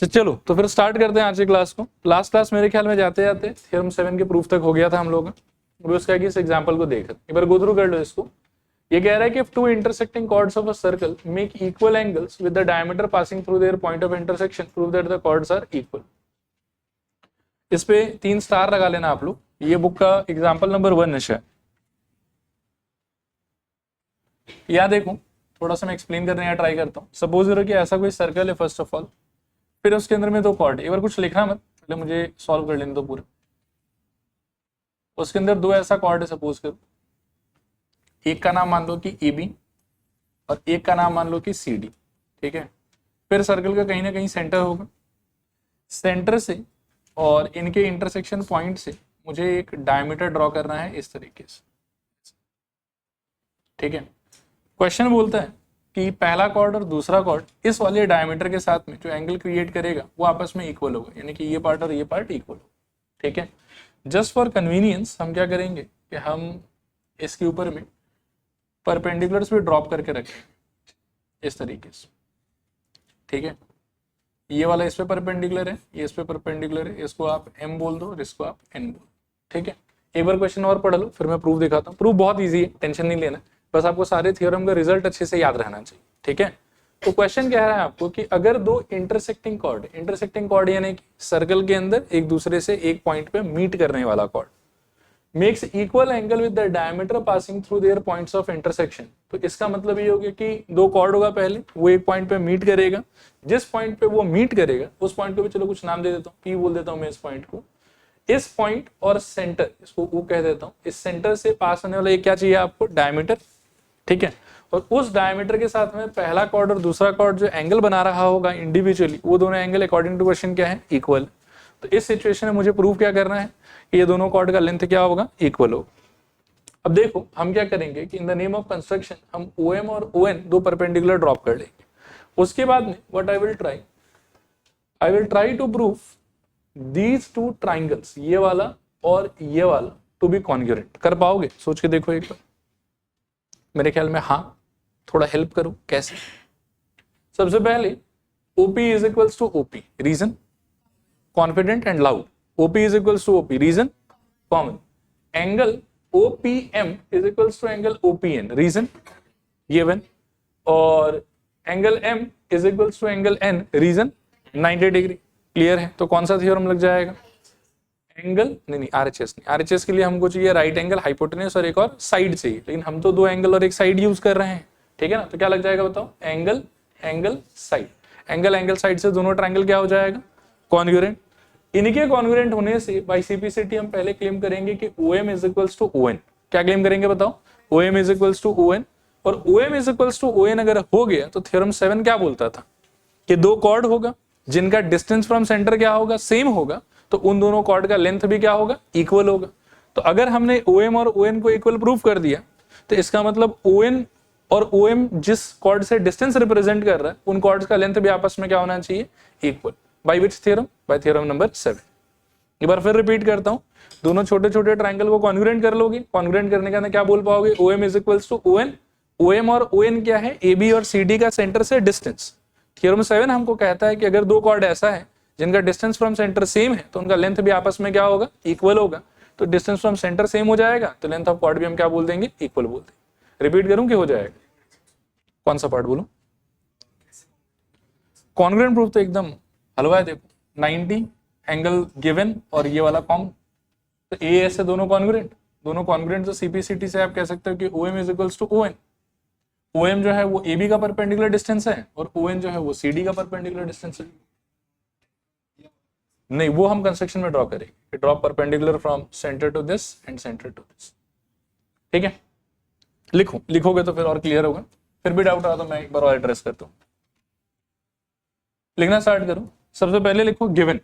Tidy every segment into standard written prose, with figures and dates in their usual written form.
चलो तो फिर स्टार्ट करते हैं आज की क्लास को। लास्ट क्लास मेरे ख्याल में जाते जाते थ्योरम 7 के प्रूफ तक हो गया था हम लोग। अभी उसका इस एग्जांपल को देख एक बार गो थ्रू कर लो इसको। ये कह रहा है कि if two intersecting chords of a circle make equal angles with the diameter passing through their point of intersection, prove that the chords are equal। इस पे 3 स्टार लगा लेना आप लोग। ये बुक का एग्जांपल नंबर 1 है शायद। या देखो थोड़ा सा मैं एक्सप्लेन करने का ट्राई करता हूँ। सपोज करो कि ऐसा कोई सर्कल है फर्स्ट ऑफ ऑल, फिर उसके अंदर में 2 कॉर्ड। एक बार कुछ लिखना मत, पहले मुझे सॉल्व कर लेने दो पूरा। उसके अंदर 2 ऐसा कॉर्ड है सपोज करो, एक का नाम मान लो कि ए बी और एक का नाम मान लो कि सी डी। ठीक है, फिर सर्कल का कहीं ना कहीं सेंटर होगा। सेंटर से और इनके इंटरसेक्शन पॉइंट से मुझे एक डायमीटर ड्रॉ करना है इस तरीके से। ठीक है, क्वेश्चन बोलता है कि पहला कॉर्ड और दूसरा कॉर्ड इस वाले डायमीटर के साथ में जो एंगल क्रिएट करेगा वो आपस में इक्वल होगा, यानी कि ये पार्ट और ये पार्ट इक्वल होगा। ठीक है, जस्ट फॉर कन्वीनियंस हम क्या करेंगे कि हम इसके ऊपर में परपेंडिकुलर्स भी ड्रॉप करके रखें इस तरीके से। ठीक है, ये वाला इस पे परपेंडिकुलर है, ये इस पे परपेंडिकुलर है, इसको आप m बोल दो और इसको आप n बोल। ठीक है, एक बार क्वेश्चन और पढ़ लो फिर मैं प्रूफ दिखाता हूँ। प्रूफ बहुत इजी है, टेंशन नहीं लेना, बस आपको सारे थ्योरम का रिजल्ट अच्छे से याद रहना चाहिए। ठीक है, तो क्वेश्चन कह रहा है आपको कि अगर 2 इंटरसेक्टिंग कॉर्ड यानी कि सर्कल के अंदर एक दूसरे से एक पॉइंट पे मीट करने वाला chord makes equal angle with the diameter passing through their points of intersection. तो इसका मतलब ये हो गया कि 2 कॉर्ड होगा, पहले वो एक पॉइंट पे मीट करेगा, जिस पॉइंट पे वो मीट करेगा उस पॉइंट को भी चलो कुछ नाम दे देता हूँ, पी बोल देता हूँ मैं इस पॉइंट को। इस पॉइंट और सेंटर, इसको वो कह देता हूँ, इस सेंटर से पास होने वाला ये क्या चाहिए आपको, डायमीटर। ठीक है, और उस डायमीटर के साथ में पहला कॉर्ड और दूसरा कॉर्ड जो एंगल बना रहा होगा इंडिविजुअली, वो दोनों एंगल अकॉर्डिंग टू क्वेश्चन क्या है, इक्वल। तो इस सिचुएशन में मुझे प्रूफ क्या करना है, ये दोनों कॉर्ड का लेंथ क्या होगा, इक्वल होगा। अब देखो हम क्या करेंगे कि in the name of construction हम OM और ON 2 परपेंडिकुलर ड्रॉप कर लेंगे। उसके बाद में what I will try to proof these 2 triangles, ये वाला और ये वाला, टू बी कॉन्ग्रुएंट। कर पाओगे? सोच के देखो एक बार। मेरे ख्याल में हाँ, थोड़ा हेल्प करो कैसे। सबसे पहले OP is equals to OP, reason confident and loud. OP is equals to OP, reason common. Angle OPM is equals to angle OPN, reason given. और angle M is equals to angle N, reason 90 degree. Clear है? तो कौन सा theorem लग जाएगा, angle नहीं RHS नहीं, RHS के लिए हमको चाहिए राइट एंगल, हाइपोटेन्यूस और एक और साइड चाहिए, लेकिन हम तो 2 एंगल और एक साइड यूज कर रहे हैं। ठीक है ना, तो क्या लग जाएगा बताओ, एंगल साइड। एंगल साइड से दोनों ट्राइंगल क्या हो जाएगा, कॉन्ग्रुएंट। इनके कॉन्ग्रुएंट होने से बाय सीपीसीटी हम पहले क्लेम करेंगे कि OM is equals to ON। क्या क्लेम करेंगे बताओ, OM is equals to ON। और OM is equals to ON अगर हो गया तो थ्योरम 7 क्या बोलता था कि 2 कॉर्ड होगा जिनका डिस्टेंस फ्रॉम सेंटर क्या होगा, सेम होगा, तो उन दोनों कॉर्ड का लेंथ भी क्या होगा, इक्वल होगा। तो अगर हमने OM और ON को इक्वल प्रूफ कर दिया तो इसका मतलब ON और OM जिस कॉर्ड से डिस्टेंस रिप्रेजेंट कर रहा है उन कॉर्ड्स का लेंथ भी आपस में क्या होना चाहिए, equal. By which theorem, bye theorem number 7। एक बार फिर रिपीट करता हूं, दोनों छोटे छोटे ट्राइंगल को कॉन्ग्रुएंट कर लोगे। कॉन्ग्रुएंट करने के अंदर क्या बोल पाओगे, OM is equals to ON। OM और ON क्या है, AB और CD का सेंटर से डिस्टेंस। थ्योरम 7 हमको कहता है कि अगर 2 कॉर्ड ऐसा है जिनका डिस्टेंस फ्रॉम सेंटर सेम है तो उनका लेंथ भी आपस में क्या होगा, इक्वल होगा। तो डिस्टेंस फ्रॉम सेंटर सेम हो जाएगा तो लेंथ ऑफ कॉर्ड भी हम क्या बोल देंगे, इक्वल बोल देंगे। रिपीट करूं कि हो जाएगा, कौन सा पार्ट बोलूं, कॉन्ग्रुएंट प्रूफ तो एकदम हलवा है। देखो 90 एंगल गिवन और ये वाला कॉम, तो ए से दोनों कॉन्ग्रुएंट तो सीपीसीटी से आप कह सकते हो कि OM is equals to ON। OM जो है वो AB का परपेंडिकुलर डिस्टेंस है और ON जो है वो CD का परपेंडिकुलर डिस्टेंस है। नहीं, वो हम कंस्ट्रक्शन में ड्रॉ करेंगे, draw perpendicular from centre to this and centre to this. ठीक है, लिखोगे तो फिर और क्लियर होगा। फिर भी डाउट रहा तो मैं एक बार और एड्रेस करता हूं। लिखना स्टार्ट करूं, सबसे पहले लिखो गिवन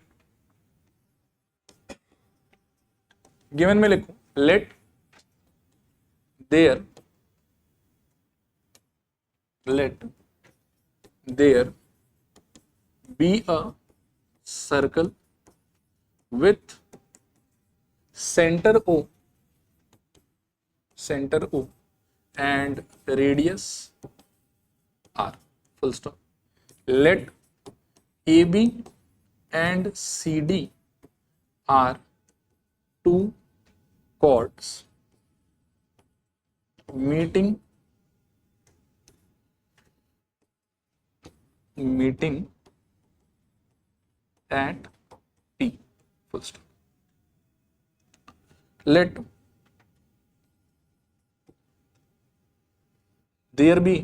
में लिखो let there be a circle with centre O and radius R, full stop. Let AB and CD are two chords meeting at P, full stop. Let there be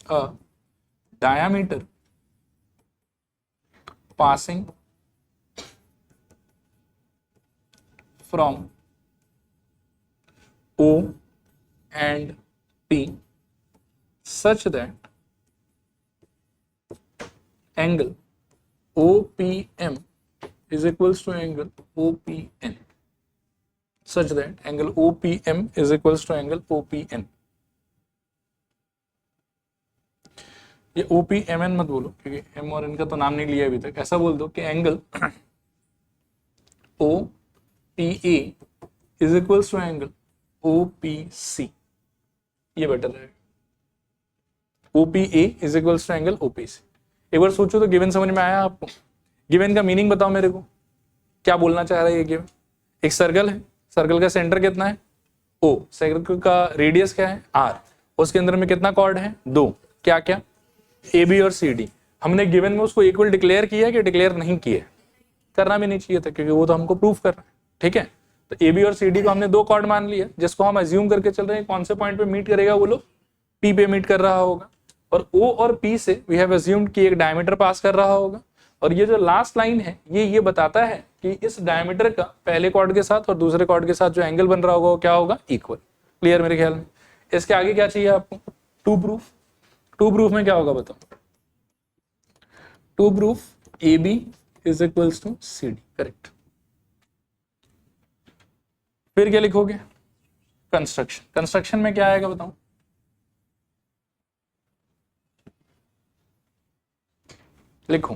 a diameter passing from O and P such that angle OPM is equals to angle OPN, such that angle OPM is equals to angle OPN. ये OPMN मत बोलो क्योंकि M और N का तो नाम नहीं लिया अभी तक, ऐसा बोल दो कि angle OPA is equals to angle OPC, ये बेटर रहेगा। OPA is equals to angle OPC। एक बार सोचो तो गिवन समझ में आया आपको? गिवन का मीनिंग बताओ मेरे को, क्या बोलना चाह रहा है ये गिवन? एक सर्कल है, सर्कल का सेंटर कितना है O, सर्कल का रेडियस क्या है R, उसके अंदर में कितना कॉर्ड है? 2। क्या क्या? AB और CD। हमने गिवन में उसको इक्वल डिक्लेयर किया कि डिक्लेयर नहीं किया? करना भी नहीं चाहिए था क्योंकि वो तो हमको प्रूफ करना है, ठीक है। तो AB और CD को हमने 2 कॉर्ड मान लिया, जिसको हम अज्यूम करके चल रहे हैं कौन से पॉइंट पे मीट करेगा, वो लोग P पे मीट कर रहा होगा, और O और P से वी हैव अज्यूम्ड कि एक डायमीटर पास कर रहा होगा। और ये जो लास्ट लाइन है ये बताता है कि इस डायमीटर का पहले कॉर्ड के साथ और दूसरे कॉर्ड के साथ जो एंगल बन रहा होगा वो क्या होगा? इक्वल। क्लियर मेरे ख्याल में? इसके आगे क्या चाहिए आपको? To proof. टू प्रूफ में क्या होगा बताओ? To proof AB is equals to CD, correct. फिर क्या लिखोगे? कंस्ट्रक्शन। कंस्ट्रक्शन में क्या आएगा बताओ? लिखो,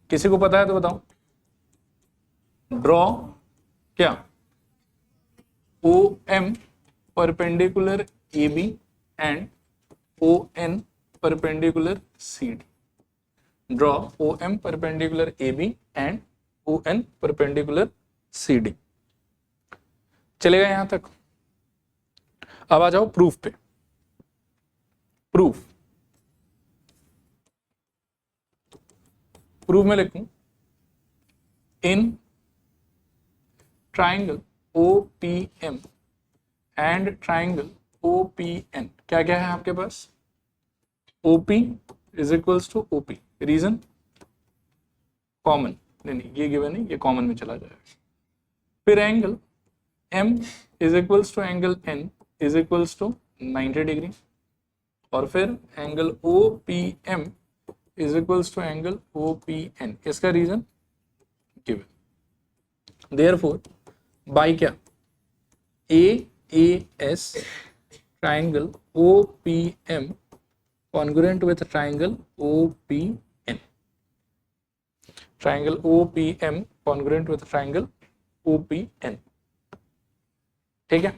किसी को पता है तो बताओ। ड्रॉ क्या? OM perpendicular AB and ON perpendicular CD। Draw OM perpendicular AB and ON perpendicular CD। चलेगा यहां तक? अब आ जाओ प्रूफ पे। प्रूफ में लिखूं in triangle OPM and triangle OPN क्या क्या है आपके पास? OP is equals to OP, reason common, नहीं ये गिवन नहीं, ये कॉमन में चला जाएगा। फिर angle M is equals to angle N is equals to 90 degree, और फिर angle OPM is equals to angle OPN, इसका रीजन गिवन। देयरफॉर बाय क्या? AAS triangle OPM congruent with triangle OPN, triangle OPM congruent with triangle OPN, ठीक है।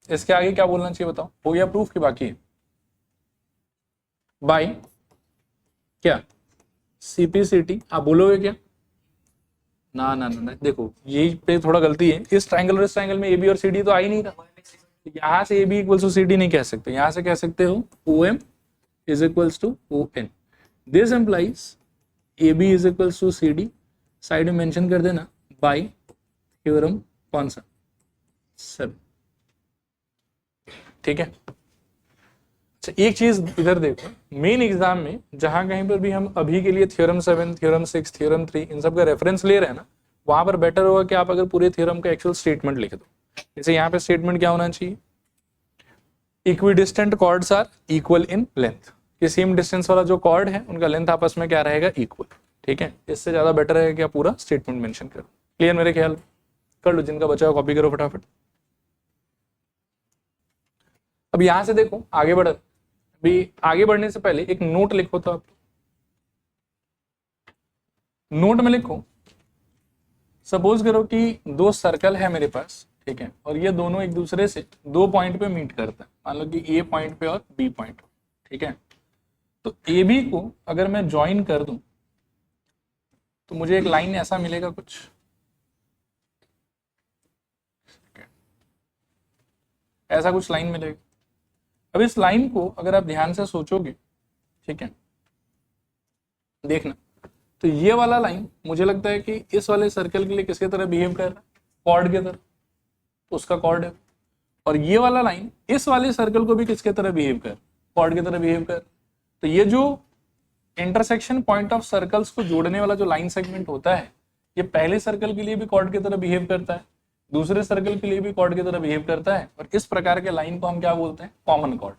इसके आगे क्या बोलना चाहिए बताओ? हो गया प्रूफ की बाकी है? बाय क्या? CPCT आप बोलोगे क्या? ना ना ना, देखो यही पे थोड़ा गलती है। इस ट्राइंगल और इस ट्राइंगल में AB और CD तो आ ही नहीं रहा। यहां से AB इक्वल्स टू CD नहीं कह सकते, यहां से कह सकते हो OM is equals to ON। This implies AB is equals to CD। Side में मेंशन कर देना बाय थ्योरम कौन सा? 7, ठीक है। अच्छा एक चीज इधर देखो, मेन एग्जाम में जहां कहीं पर भी हम अभी के लिए थ्योरम 7, थ्योरम 6, थ्योरम 3 इन सब का रेफरेंस ले रहे हैं ना, वहां पर बेटर होगा कि आप अगर पूरे थ्योरम का एक्चुअल स्टेटमेंट लिख दो। जैसे यहाँ पे स्टेटमेंट क्या होना चाहिए? Equidistant chords are equal in length, कि सेम डिस्टेंस वाला जो कॉर्ड है उनका लेंथ आपस में क्या रहेगा? इक्वल, ठीक है। इससे ज्यादा बेटर है कि आप पूरा स्टेटमेंट मेंशन करो। क्लियर मेरे ख्याल? कर लो, जिनका बचा हो कॉपी करो फटाफट। अब यहां से देखो आगे बढ़, अभी आगे बढ़ने से पहले एक नोट लिखो तो आप नोट में लिखो, सपोज करो कि 2 सर्कल है मेरे पास, ठीक है, और ये दोनों एक दूसरे से 2 पॉइंट पे मीट करता है, मान लो कि ए पॉइंट पे और बी पॉइंट पे, ठीक है। तो ए बी को अगर मैं ज्वाइन कर दूं तो मुझे एक लाइन ऐसा मिलेगा कुछ, ऐसा कुछ लाइन मिलेगा। अब इस लाइन को अगर आप ध्यान से सोचोगे, ठीक है, देखना, तो ये वाला लाइन मुझे लगता है कि इस वाले सर्कल के लिए किसके तरह बिहेव कर रहा है, कॉर्ड के तरह, तो उसका कॉर्ड है। और ये वाला लाइन इस वाले सर्कल को भी किसके तरह बिहेव कर, कॉर्ड की तरह बिहेव कर। तो ये जो इंटरसेक्शन पॉइंट ऑफ सर्कल्स को जोड़ने वाला जो लाइन सेगमेंट होता है, ये पहले सर्कल के लिए भी कॉर्ड की तरह बिहेव करता है, दूसरे सर्कल के लिए भी कॉर्ड की तरह बिहेव करता है, और इस प्रकार के लाइन को हम क्या बोलते हैं, कॉमन कॉर्ड।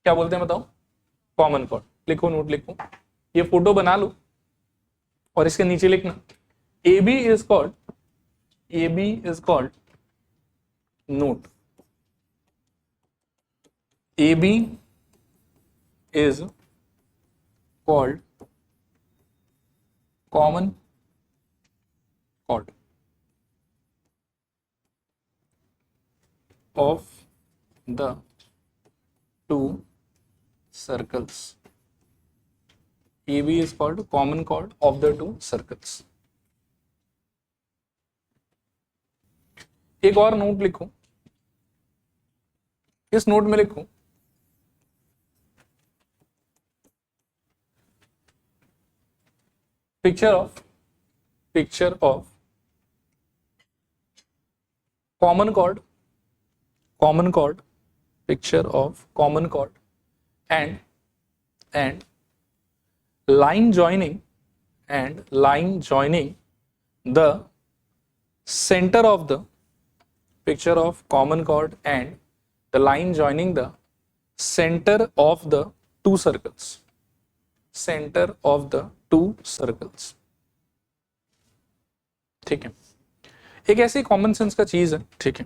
क्या बोलते हैं बताओ, कॉमन कॉर्ड। लिखो, नोट लिखो, ये फोटो बना लो और इसके नीचे लिखना A B is called note, A B is called common chord of the two circles. AB is called common chord of the two circles. एक और नोट लिखो, इस नोट में लिखो picture of common chord, picture of common chord and line joining the center of the picture of common chord and the line joining the center of the two circles, ठीक है। एक ऐसी common sense का चीज है, ठीक है,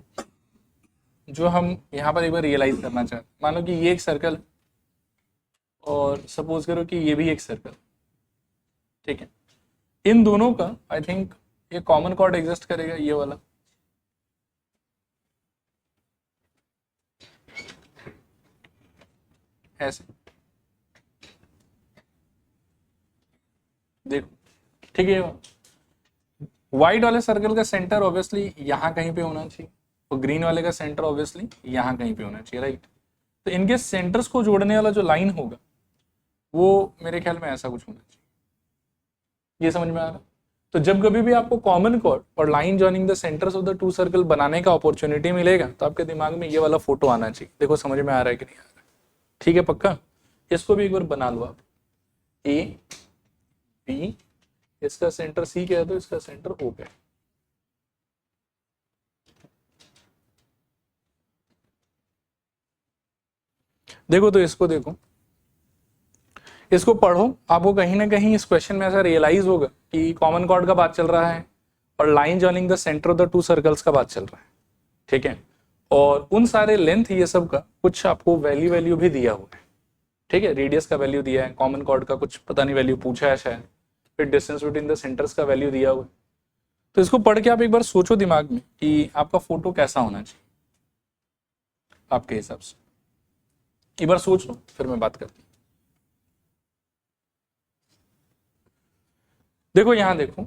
जो हम यहाँ पर एक बार रियलाइज करना चाहते हैं। मानो कि ये एक सर्कल है और सपोज करो कि ये भी एक सर्कल, ठीक है। इन दोनों का आई थिंक ये कॉमन कॉर्ड एग्जिस्ट करेगा, ये वाला, ऐसे देखो, ठीक है। व्हाइट वाले सर्कल का सेंटर ऑब्वियसली यहाँ कहीं पे होना चाहिए, तो ग्रीन वाले का सेंटर ऑब्वियसली यहाँ कहीं पे होना चाहिए, राइट। तो इनके सेंटर्स को जोड़ने वाला जो लाइन होगा वो मेरे ख्याल में ऐसा कुछ होना चाहिए। ये समझ में आ रहा है? तो जब कभी भी आपको कॉमन कॉर्ड और line joining the centres of the two circle बनाने का अपॉर्चुनिटी मिलेगा तो आपके दिमाग में ये वाला फोटो आना चाहिए। देखो समझ में आ रहा है कि नहीं आ रहा है? ठीक है, पक्का। इसको भी एक बार बना लो आप, ए बी, इसका सेंटर सी क्या है तो इसका सेंटर ओ पे। देखो तो इसको देखो, इसको पढ़ो, आपको कहीं ना कहीं इस क्वेश्चन में ऐसा रियलाइज होगा कि कॉमन कॉर्ड का बात चल रहा है और line joining the centre of the two circles का बात चल रहा है, ठीक है। और उन सारे लेंथ ये सब का कुछ आपको वैल्यू भी दिया हुआ है, ठीक है। रेडियस का वैल्यू दिया है, कॉमन कॉर्ड का कुछ पता नहीं वैल्यू पूछा है शायद, फिर डिस्टेंस बिटवीन द सेंटर्स का वैल्यू दिया हुआ है। तो इसको पढ़ के आप एक बार सोचो दिमाग में कि आपका फोटो कैसा होना चाहिए आपके हिसाब से। एक बार सोच लो, फिर मैं बात करता हूँ। देखो यहाँ देखो,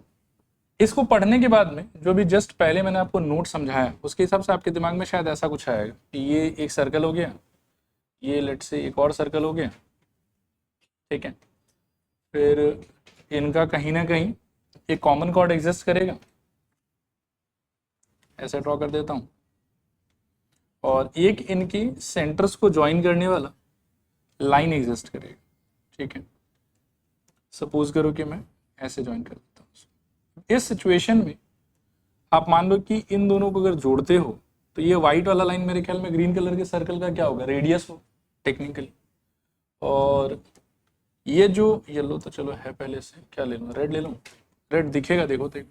इसको पढ़ने के बाद में जो भी जस्ट पहले मैंने आपको नोट समझाया उसके हिसाब से आपके दिमाग में शायद ऐसा कुछ आएगा कि ये एक सर्कल हो गया, ये लेट से एक और सर्कल हो गया, ठीक है। फिर इनका कहीं ना कहीं एक कॉमन कॉर्ड एग्जिस्ट करेगा, ऐसे ड्रॉ कर देता हूँ, और एक इनकी सेंटर्स को ज्वाइन करने वाला लाइन एग्जिस्ट करेगा, ठीक है। सपोज करो कि मैं ऐसे ज्वाइन कर देता हूँ। इस सिचुएशन में आप मान लो कि इन दोनों को अगर जोड़ते हो तो ये व्हाइट वाला लाइन मेरे ख्याल में ग्रीन कलर के सर्कल का क्या होगा, रेडियस हो टेक्निकली, और ये जो येलो तो चलो है पहले से, क्या ले लूँ, रेड ले लूँ, रेड दिखेगा, देखो तो,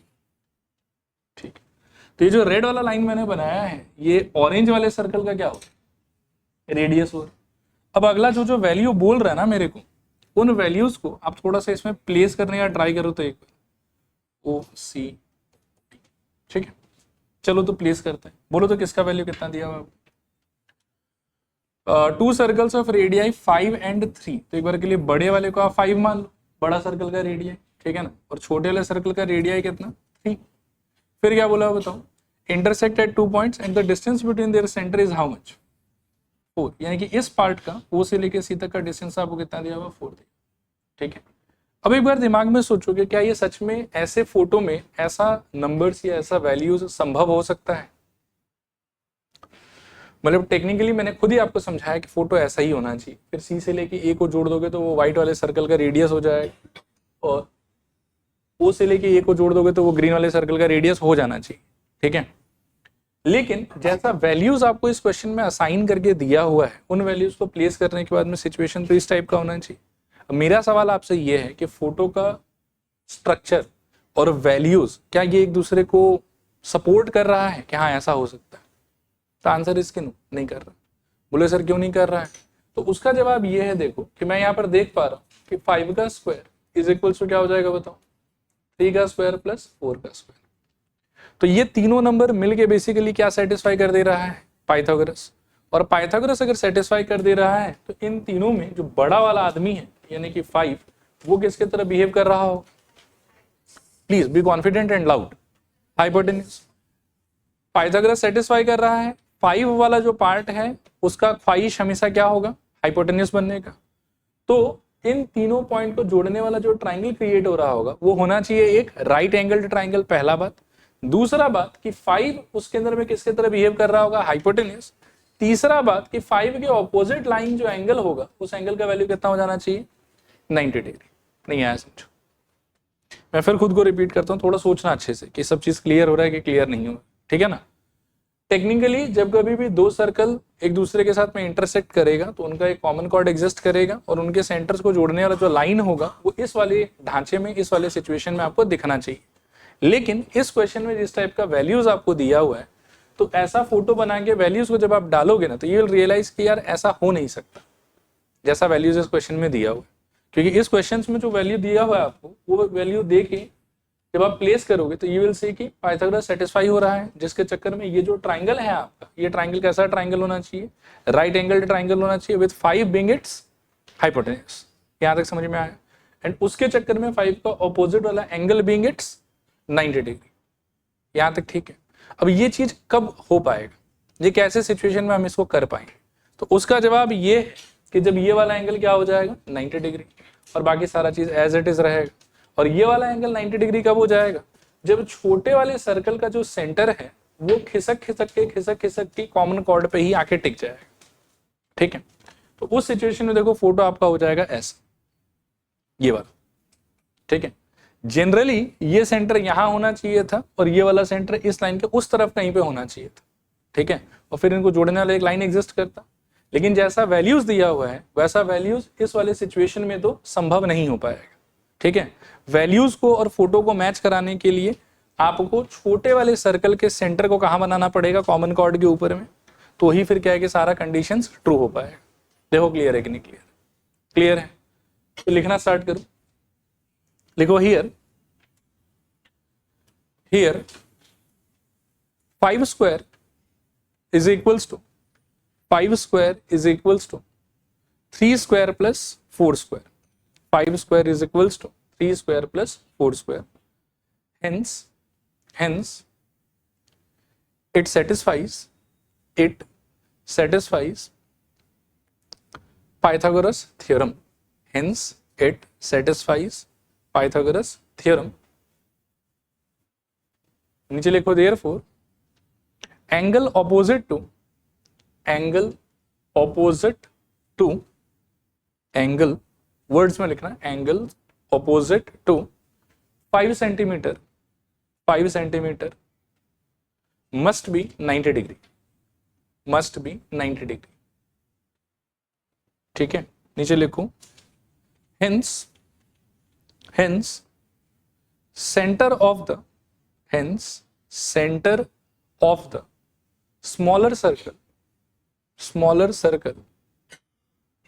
ठीक। तो ये जो रेड वाला लाइन मैंने बनाया है ये ऑरेंज वाले सर्कल का क्या होगा, रेडियस हो। अब अगला जो वैल्यू बोल रहा है ना मेरे को, उन वैल्यूज को आप थोड़ा सा इसमें प्लेस करने का ट्राई करो तो एक ओ सी, ठीक है। चलो तो प्लेस करते हैं, बोलो तो किसका वैल्यू कितना दिया हुआ है? 2 सर्कल्स ऑफ रेडियाई 5 and 3, तो एक बार के लिए बड़े वाले को आप 5 मान लो, बड़ा सर्कल का रेडियाई, ठीक है ना, और छोटे वाले सर्कल का रेडियाई कितना? 3। फिर क्या बोला बताओ? Intersect at 2 points and the distance between their centre is how much? 4, यानी कि इस पार्ट का O से लेके C तक का डिस्टेंस आपको कितना दिया हुआ? 4 दिया, ठीक है। अब एक बार दिमाग में सोचोगे, क्या ये सच में ऐसे फोटो में ऐसा नंबर्स या ऐसा वैल्यूज संभव हो सकता है? मतलब टेक्निकली मैंने खुद ही आपको समझाया कि फोटो ऐसा ही होना चाहिए, फिर सी से लेके ए को जोड़ दोगे तो वो व्हाइट वाले सर्कल का रेडियस हो जाएगा, और ओ से लेके ए को जोड़ दोगे तो वो ग्रीन वाले सर्कल का रेडियस हो जाना चाहिए, ठीक है। लेकिन जैसा वैल्यूज आपको इस क्वेश्चन में असाइन करके दिया हुआ है, उन वैल्यूज को प्लेस करने के बाद में सिचुएशन तो इस टाइप का होना चाहिए। अब मेरा सवाल आपसे ये है कि फोटो का स्ट्रक्चर और वैल्यूज क्या ये एक दूसरे को सपोर्ट कर रहा है कि हाँ ऐसा हो सकता है? तो आंसर इसके नहीं कर रहा। बोले सर क्यों नहीं कर रहा है? तो उसका जवाब ये है, देखो कि मैं यहाँ पर देख पा रहा हूँ कि 5 का स्क्वायर इज इक्वल टू क्या हो जाएगा बताओ? 3 का स्क्वायर प्लस 4 का स्क्वायर। तो ये तीनों नंबर मिलके बेसिकली क्या सेटिस्फाई कर दे रहा है? पाइथागोरस। और पाइथागोरस अगर सेटिस्फाई कर दे रहा है तो इन तीनों में जो बड़ा वाला आदमी है यानी कि 5, वो किसके तरह बिहेव कर रहा हो? Please be confident and loud. Hypotenuse. Pythagoras satisfy कर रहा है, 5 वाला जो पार्ट है उसका ख्वाहिश हमेशा क्या होगा? हाइपोटेन्यूज बनने का। तो इन तीनों पॉइंट को जोड़ने वाला जो ट्राइंगल क्रिएट हो रहा होगा वो होना चाहिए एक राइट एंगल्ड ट्राइंगल, पहला बात। दूसरा बात कि 5 उसके अंदर में किसके तरह बिहेव कर रहा होगा? हाइपोटेन्यूज। तीसरा बात कि 5 के ऑपोजिट लाइन जो एंगल होगा उस एंगल का वैल्यू कितना हो जाना चाहिए? 90 डिग्री। नहीं आया समझो? मैं फिर खुद को रिपीट करता हूँ, थोड़ा सोचना अच्छे से कि सब चीज क्लियर हो रहा है कि क्लियर नहीं हो रहा, ठीक है ना। टेक्निकली जब कभी भी दो सर्कल एक दूसरे के साथ में इंटरसेक्ट करेगा तो उनका एक कॉमन कॉर्ड एग्जिस्ट करेगा और उनके सेंटर्स को जोड़ने वाला जो लाइन होगा वो इस वाले ढांचे में, इस वाले सिचुएशन में आपको दिखना चाहिए। लेकिन इस क्वेश्चन में जिस टाइप का वैल्यूज आपको दिया हुआ है, तो ऐसा फोटो बना के वैल्यूज को जब आप डालोगे ना तो ये विल रियलाइज कि यार ऐसा हो नहीं सकता जैसा वैल्यूज इस क्वेश्चन में दिया हुआ है। क्योंकि इस क्वेश्चन में जो वैल्यू दिया हुआ है आपको, वो वैल्यू दे के जब आप प्लेस करोगे तो यू विल सी कि पाइथागोरस सेटिस्फाई हो रहा है, जिसके चक्कर में ये जो ट्राइंगल है आपका, ये ट्राइंगल कैसा ट्राइंगल होना चाहिए? राइट एंगल ट्राइंगल होना चाहिए विद 5 बीइंग इट्स हाइपोटेन्यूज। यहां तक समझ में आया? एंड उसके चक्कर में 5 का ऑपोजिट वाला एंगल बीइंग इट्स 90 डिग्री। यहां तक ठीक है? अब ये चीज कब हो पाएगा, ये कैसे सिचुएशन में हम इसको कर पाएंगे? तो उसका जवाब ये है कि जब ये वाला एंगल क्या हो जाएगा? 90 डिग्री, और बाकी सारा चीज एज इट इज रहेगा। और ये वाला एंगल 90 डिग्री कब हो जाएगा? जब छोटे वाले सर्कल का जो सेंटर है वो खिसक खिसक के कॉमन कॉर्ड पे ही आके टिक जाएगा, ठीक है। तो उस सिचुएशन में देखो फोटो आपका हो जाएगा ऐसा, ये वाला, ठीक है। जनरली ये सेंटर यहां होना चाहिए था और ये वाला सेंटर इस लाइन के उस तरफ कहीं पे होना चाहिए था, ठीक है। और फिर इनको जोड़ने वाला एक लाइन एग्जिस्ट करता, लेकिन जैसा वैल्यूज दिया हुआ है वैसा वैल्यूज इस वाले सिचुएशन में तो संभव नहीं हो पाएगा, ठीक है। वैल्यूज को और फोटो को मैच कराने के लिए आपको छोटे वाले सर्कल के सेंटर को कहां बनाना पड़ेगा? कॉमन कॉर्ड के ऊपर में, तो ही फिर क्या है कि सारा कंडीशंस ट्रू हो पाएगा। देखो क्लियर है कि नहीं क्लियर? क्लियर है तो लिखना स्टार्ट करो। लिखो here 5 square is equals to 5 square is equals to 3 square plus 4 square. 5 square is equals to 3 square plus 4 square. Hence, it satisfies Pythagoras theorem. Hence, it satisfies Pythagoras theorem. नीचे लिखो therefore, angle opposite to words में लिखना, angle opposite to 5 centimetre must be 90 degree, ठीक है। नीचे लिखो hence centre of the smaller circle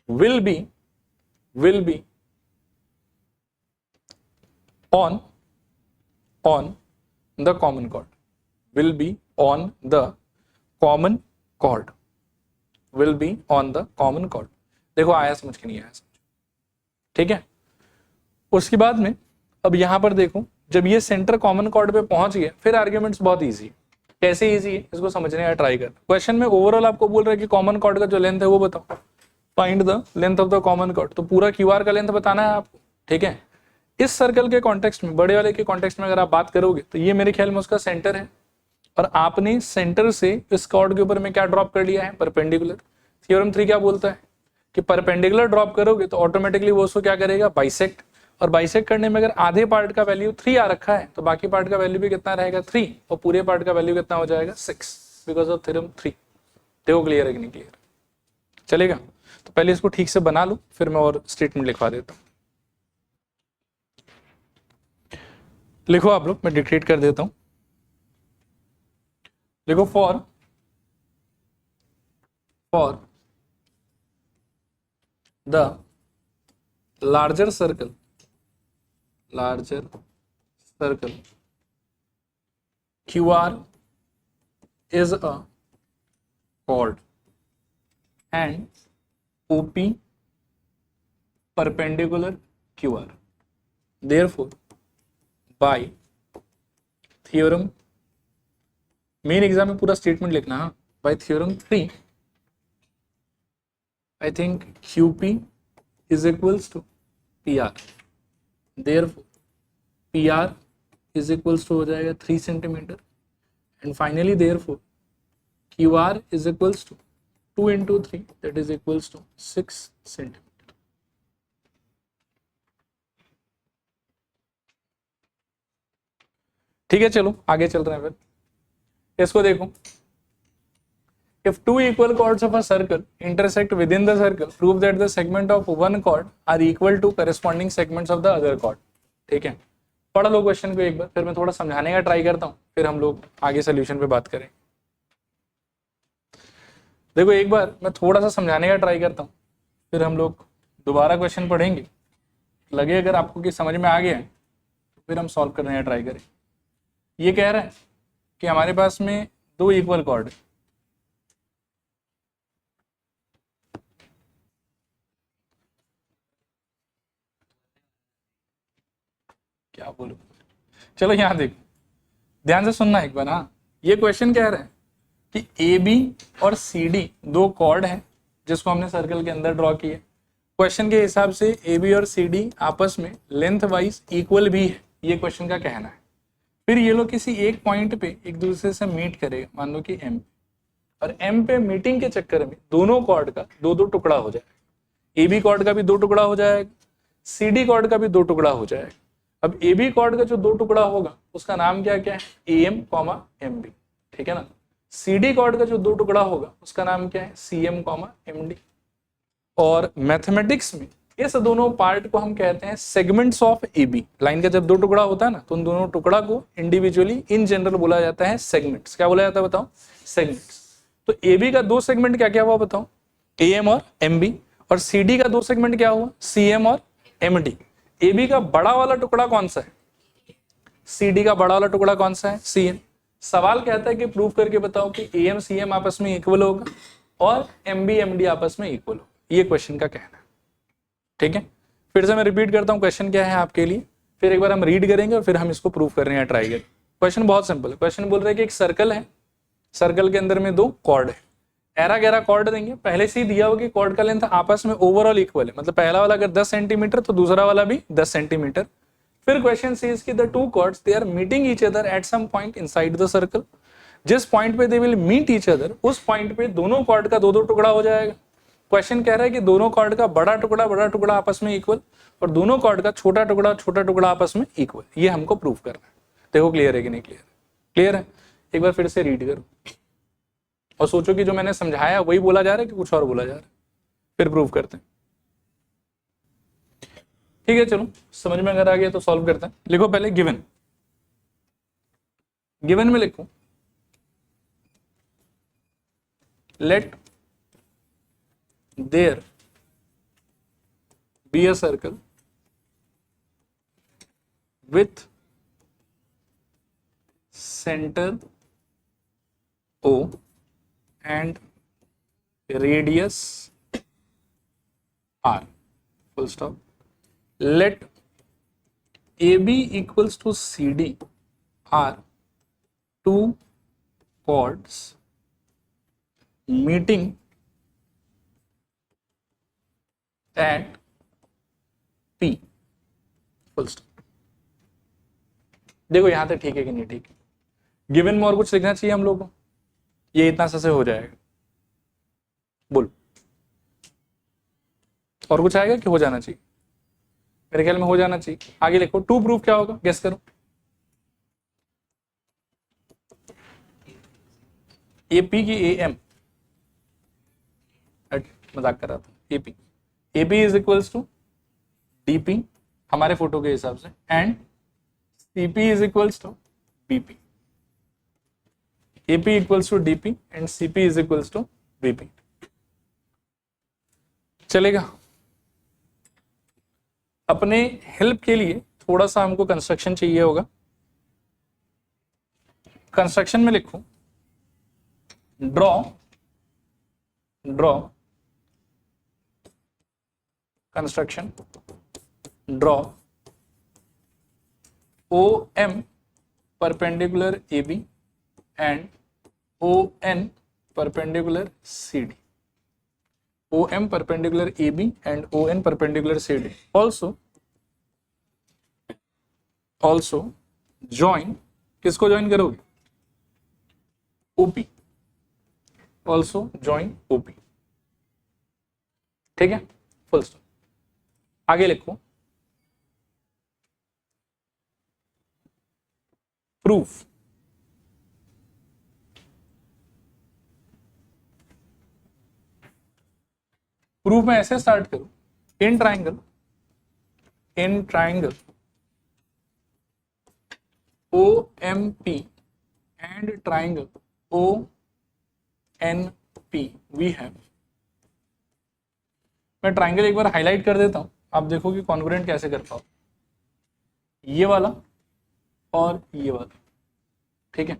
will be on the common chord, will be on the common chord, will be on the common chord। देखो आया समझ के नहीं आया समझ, ठीक है। उसके बाद में अब यहां पर देखो, जब ये सेंटर कॉमन कॉर्ड पे पहुंच गया, फिर आर्ग्यूमेंट्स बहुत इजी है। कैसे इजी है इसको समझने का ट्राई कर। क्वेश्चन में ओवरऑल आपको बोल रहा है कि कॉमन कॉर्ड का जो लेंथ है वो बताओ, find the length of the common chord. तो पूरा क्यूआर का लेंथ बताना है आपको, ठीक है। इस सर्कल के कॉन्टेक्स्ट में, बड़े वाले के कॉन्टेक्स्ट में अगर आप बात करोगे तो ये मेरे ख्याल में उसका सेंटर है, और आपने सेंटर से इस कॉर्ड के ऊपर में क्या ड्रॉप कर लिया है, परपेंडिकुलर। थ्योरम 3 क्या बोलता है कि परपेंडिकुलर ड्रॉप करोगे तो ऑटोमेटिकली वो उसको क्या करेगा, बाइसेक्ट। और बाइसेक्ट करने में अगर आधे पार्ट का वैल्यू 3 आ रखा है तो बाकी पार्ट का वैल्यू भी कितना रहेगा, 3, और पूरे पार्ट का वैल्यू कितना हो जाएगा, 6, बिकॉज ऑफ थ्योरम 3। देखो क्लियर है कि नहीं क्लियर, चलेगा। तो पहले इसको ठीक से बना लो, फिर मैं और स्टेटमेंट लिखवा देता हूं। लिखो आप लोग, मैं डिक्टेट कर देता हूं। देखो for the larger circle QR is a chord and OP perpendicular QR. Therefore, by theorem, main exam में पूरा स्टेटमेंट लिखना, हाँ, by theorem 3, I think QP is equals to PR. Therefore, PR is equals to हो जाएगा 3 centimetre, and finally therefore QR is equals to 2 into 3, that is equals to 6 centimetre. ठीक है, चलो आगे चल रहे हैं फिर। इसको देखो, if two equal chords of a circle intersect within the circle, prove that the segment of one chord are equal to corresponding segments of the other chord। ठीक है, पढ़ लो क्वेश्चन को एक बार, फिर मैं थोड़ा समझाने का ट्राई करता हूँ, फिर हम लोग आगे सोल्यूशन पे बात करें। देखो एक बार मैं थोड़ा सा समझाने का ट्राई करता हूँ, फिर हम लोग दोबारा क्वेश्चन पढ़ेंगे। लगे अगर आपको कि समझ में आ गया है तो फिर हम सॉल्व करने का ट्राई करें। ये कह रहा है कि हमारे पास में 2 इक्वल कॉर्ड है, क्या बोलूं, चलो यहां देखो, ध्यान से सुनना एक बार। हाँ, ये क्वेश्चन कह रहा है कि ए बी और सी डी 2 कॉर्ड हैं जिसको हमने सर्कल के अंदर ड्रॉ किया। क्वेश्चन के हिसाब से ए बी और सी डी आपस में लेंथ वाइज इक्वल भी है, ये क्वेश्चन का कहना है। फिर ये लोग किसी एक पॉइंट पे एक दूसरे से मीट करेगा, मान लो कि एम, और एम पे मीटिंग के चक्कर में दोनों कॉर्ड का 2-2 टुकड़ा हो जाएगा। ए बी कॉर्ड का भी 2 टुकड़ा हो जाएगा, सी डी कॉर्ड का भी 2 टुकड़ा हो जाएगा। अब ए बी कॉर्ड का जो 2 टुकड़ा होगा उसका नाम क्या क्या है, A M comma M B, ठीक है ना। सी डी कॉर्ड का जो 2 टुकड़ा होगा उसका नाम क्या है, C M comma M D. और मैथमेटिक्स में इस दोनों पार्ट को हम कहते हैं segments of A B. Line का जब 2 टुकड़ा होता है ना, तो उन दोनों टुकड़ा को इंडिविजुअली इन जनरल बोला जाता है सेगमेंट्स। क्या बोला जाता है बताओ, सेगमेंट्स। तो ए बी का 2 सेगमेंट क्या क्या हुआ बताओ, ए एम और एम बी, और सी डी का 2 सेगमेंट क्या हुआ, सी एम और एम डी। ए बी का बड़ा वाला टुकड़ा कौन सा है, सी डी का बड़ा वाला टुकड़ा कौन सा है, सी एम। सवाल कहता है कि प्रूव करके बताओ कि ए एम सी एम आपस में इक्वल होगा और एम बी एम डी आपस में इक्वल होगा, ये क्वेश्चन का कहना है। ठीक है, फिर से मैं रिपीट करता हूं क्वेश्चन क्या है आपके लिए, फिर एक बार हम रीड करेंगे और फिर हम इसको प्रूव करने का ट्राई करेंगे। क्वेश्चन बहुत सिंपल है। क्वेश्चन बोल रहा है कि एक सर्कल है, सर्कल के अंदर में 2 कॉर्ड है, 11 कॉर्ड देंगे। पहले से ही दिया होगा कि कॉर्ड का लेंथ आपस में ओवरऑल इक्वल है, मतलब पहला वाला अगर 10 सेंटीमीटर तो दूसरा वाला भी 10 सेंटीमीटर। फिर क्वेश्चन सेज कि the 2 chords they are meeting each other at some point inside the circle. जिस पॉइंट पे they will meet each other, उस पॉइंट पे दोनों कॉर्ड का 2-2 टुकड़ा हो जाएगा। क्वेश्चन कह रहा है कि दोनों कॉर्ड का बड़ा टुकड़ा आपस में इक्वल और दोनों कॉर्ड का छोटा टुकड़ा आपस में इक्वल, ये हमको प्रूव करना है। देखो क्लियर है कि नहीं क्लियर, क्लियर है। एक बार फिर से रीड करो और सोचो कि जो मैंने समझाया वही बोला जा रहा है कि कुछ और बोला जा रहा है, फिर प्रूव करते हैं। ठीक है, चलो समझ में अगर आ गया तो सॉल्व करते हैं। लिखो पहले गिवन, गिवन में लिखो late there be a circle with center O and radius R, full stop. Let AB equals to CD are two chords meeting at P, full stop. देखो यहां तक ठीक है कि नहीं ठीक है? गिवन में और कुछ लिखना चाहिए हम लोग को? ये इतना सा से हो जाएगा? बोल, और कुछ आएगा कि हो जाना चाहिए? मेरे ख्याल में हो जाना चाहिए। आगे लिखो, टू प्रूफ क्या होगा, गेस करो। एपी की एम, मजाक कर रहा था। AP, AP is equals to DP हमारे फोटो के हिसाब से, and CP is equals to BP. AP equals to DP and CP is equals to BP. चलेगा? अपने हेल्प के लिए थोड़ा सा हमको कंस्ट्रक्शन चाहिए होगा। कंस्ट्रक्शन में लिखो, draw construction, draw OM perpendicular AB and ON perpendicular CD. OM perpendicular AB and ON perpendicular CD. Also join, किसको ज्वाइन करोगे? OP. Also join OP. ठीक है, फुल स्टॉप। आगे लिखो, प्रूफ। प्रूफ में ऐसे स्टार्ट करो, in triangle OMP and triangle ONP we have. मैं ट्राइंगल एक बार हाईलाइट कर देता हूं, आप देखो कि कॉन्ग्रुएंट कैसे कर पाओ। ये वाला और ये वाला, ठीक है?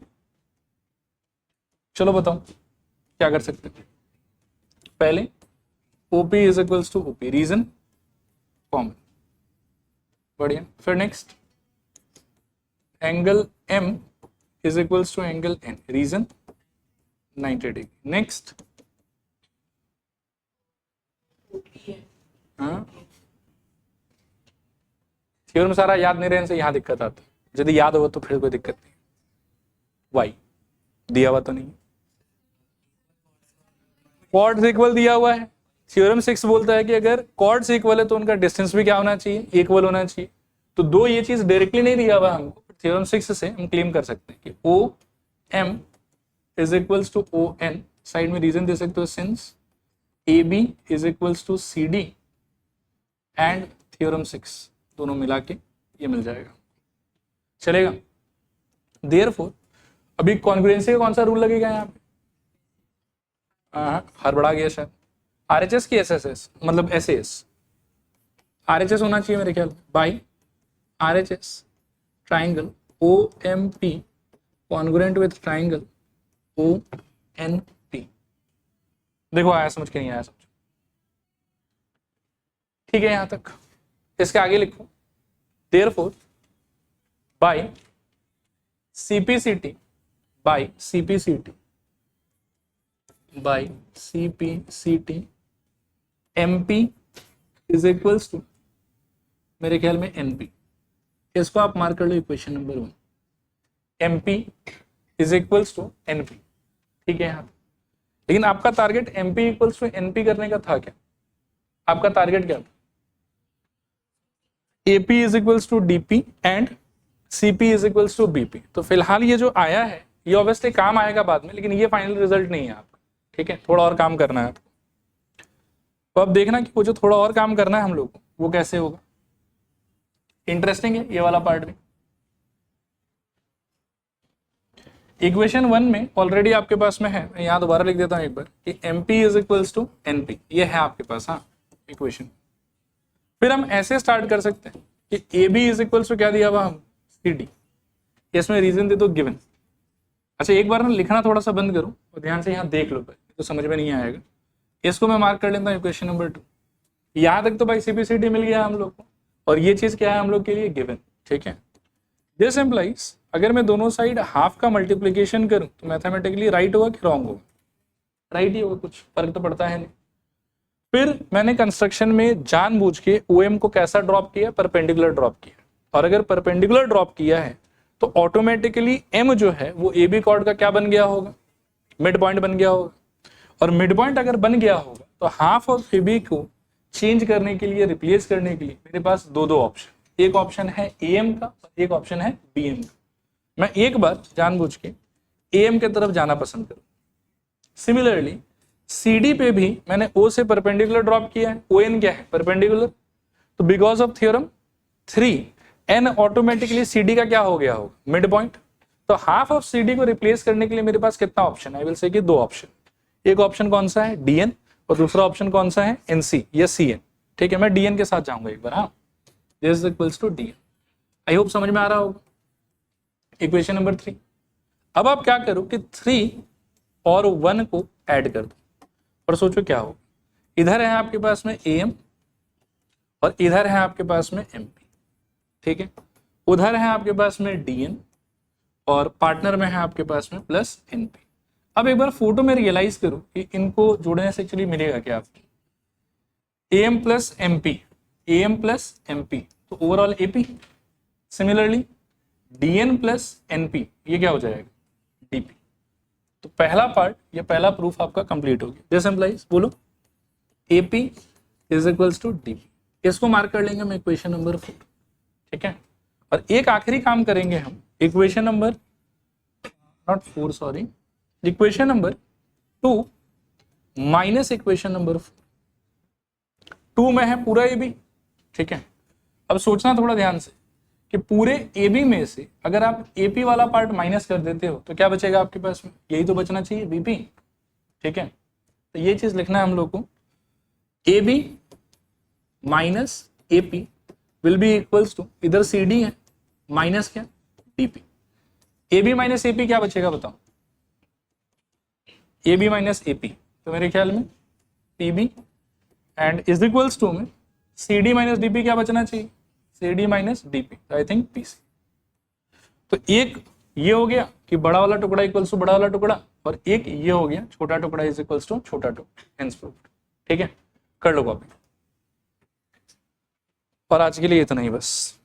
चलो बताओ क्या कर सकते हैं। पहले OP is equals to OP, reason common, बढ़िया। फिर next angle M is equals to angle N, reason 90 degree. Next theorem सारा याद नहीं रहने से यहाँ दिक्कत आती है, यदि याद हो तो फिर कोई दिक्कत नहीं। वाई दिया हुआ तो नहीं, कॉर्ड्स इक्वल दिया हुआ है। थ्योरम 6 बोलता है कि अगर कॉर्ड्स इक्वल है तो उनका डिस्टेंस भी क्या होना चाहिए, इक्वल होना चाहिए। तो दो ये चीज डायरेक्टली नहीं दिया हुआ हमको, थ्योरम 6 से हम क्लेम कर सकते हैं कि OM is equals to ON। Side में रीजन दे सकते हो, since AB is equals to CD and theorem 6 दोनों मिला के ये मिल जाएगा। चलेगा? देयरफॉर अभी कॉन्ग्रुएंसी का कौन सा रूल लगेगा यहाँ पे? हड़बड़ा गया शायद। RHS की SSS, मतलब SAS, RHS होना चाहिए मेरे ख्याल, by RHS triangle OMP congruent with triangle ONP। देखो आया समझ के नहीं आया समझ? ठीक है यहां तक। इसके आगे लिखो, therefore by CPCT MP is equals to मेरे ख्याल में NP। इसको आप मार्क कर लो equation number 1, MP is equals to NP। ठीक है यहाँ, लेकिन आपका target MP equals to NP करने का था क्या? आपका टारगेट क्या था? AP is equals to DP and CP is equals to BP। तो फिलहाल ये जो आया है ये ऑब्वियसली काम आएगा बाद में, लेकिन ये फाइनल रिजल्ट नहीं है आपका। ठीक है, थोड़ा और काम करना है आपको। तो अब देखना कि वो जो थोड़ा और काम करना है हम लोग को वो कैसे होगा। इंटरेस्टिंग है ये वाला पार्ट भी। इक्वेशन 1 में ऑलरेडी आपके पास में है, मैं यहाँ दोबारा लिख देता हूँ एक बार कि MP is equals to NP, ये है आपके पास हाँ इक्वेशन। फिर हम ऐसे स्टार्ट कर सकते हैं कि AB इज इक्वल्स टू क्या दिया हुआ हम CD, इसमें रीजन दे दो गिवन। अच्छा एक बार ना लिखना थोड़ा सा बंद करो और ध्यान से यहाँ देख लो, तो समझ में नहीं आएगा। इसको मैं मार्क कर लेता हूँ इक्वेशन नंबर 2। यहाँ तक तो भाई CPCD मिल गया हम लोग को, और ये चीज क्या है हम लोग के लिए गिवन, ठीक है। दिस एम्प्लाइज अगर मैं दोनों साइड हाफ का मल्टीप्लीकेशन करूं तो मैथमेटिकली राइट होगा कि रॉन्ग होगा? राइट ही होगा, कुछ फर्क तो पड़ता है नहीं। फिर मैंने कंस्ट्रक्शन में जानबूझ के OM को कैसा ड्रॉप किया? परपेंडिकुलर ड्रॉप किया, और अगर परपेंडिकुलर ड्रॉप किया है तो ऑटोमेटिकली M जो है वो AB कॉर्ड का क्या बन गया होगा? मिड पॉइंट बन गया होगा। और मिड पॉइंट अगर बन गया होगा तो हाफ ऑफ AB को चेंज करने के लिए, रिप्लेस करने के लिए मेरे पास दो ऑप्शन, एक ऑप्शन है AM का और एक ऑप्शन है BM का। मैं एक बार जानबूझ के AM के तरफ जाना पसंद करूं। सिमिलरली CD पे भी मैंने O से परपेंडिकुलर ड्रॉप किया है, ON क्या है? परपेंडिकुलर। तो because of theorem 3 N automatically CD का क्या हो गया होगा? Mid point. तो हाफ ऑफ CD को रिप्लेस करने के लिए मेरे पास कितना ऑप्शन है? आई विल से कि दो ऑप्शन। एक ऑप्शन कौन सा है? DN, और दूसरा ऑप्शन कौन सा है? NC या CN। ठीक है, मैं DN के साथ जाऊंगा एक बार। हाँ, this is equals to DN। I hope समझ में आ रहा होगा। Equation number 3। अब आप क्या करो कि 3 और 1 को ऐड कर दो और सोचो क्या हो। इधर है आपके पास में AM और इधर है आपके पास में MP, ठीक है। उधर है आपके पास में DN और पार्टनर में है आपके पास में प्लस NP। अब एक बार फोटो में रियलाइज करो कि इनको जोड़ने से एक्चुअली मिलेगा क्या आपको? AM plus MP, AM plus MP, तो overall AP। Similarly DN plus NP, ये क्या हो जाएगा? DP। तो पहला पार्ट या पहला प्रूफ आपका कंप्लीट हो गया। दिस एम्प्लाइज बोलो AP is equals to DP। इसको मार्क कर लेंगे हम इक्वेशन नंबर 4, ठीक है। और एक आखिरी काम करेंगे हम, equation number not 4 sorry, equation number 2 minus equation number 4। 2 में है पूरा AB, ठीक है। अब सोचना थोड़ा ध्यान से कि पूरे AB में से अगर आप AP वाला पार्ट माइनस कर देते हो तो क्या बचेगा आपके पास में? यही तो बचना चाहिए, BP, ठीक है। तो ये चीज लिखना है हम लोग को, AB minus AP will be equals to, इधर CD है माइनस क्या? DP। AB माइनस AP क्या बचेगा बताओ? AB माइनस AP, तो मेरे ख्याल में PB and is equals to में CD माइनस DP क्या बचना चाहिए? CD minus DP, I think PC। तो एक ये हो गया कि बड़ा वाला टुकड़ा इक्वल्स टू बड़ा वाला टुकड़ा, और एक ये हो गया छोटा टुकड़ा इज इक्वल्स टू छोटा टुकड़ा, हेंस प्रूव्ड। ठीक है, कर लो कॉपी। और आज के लिए इतना ही बस।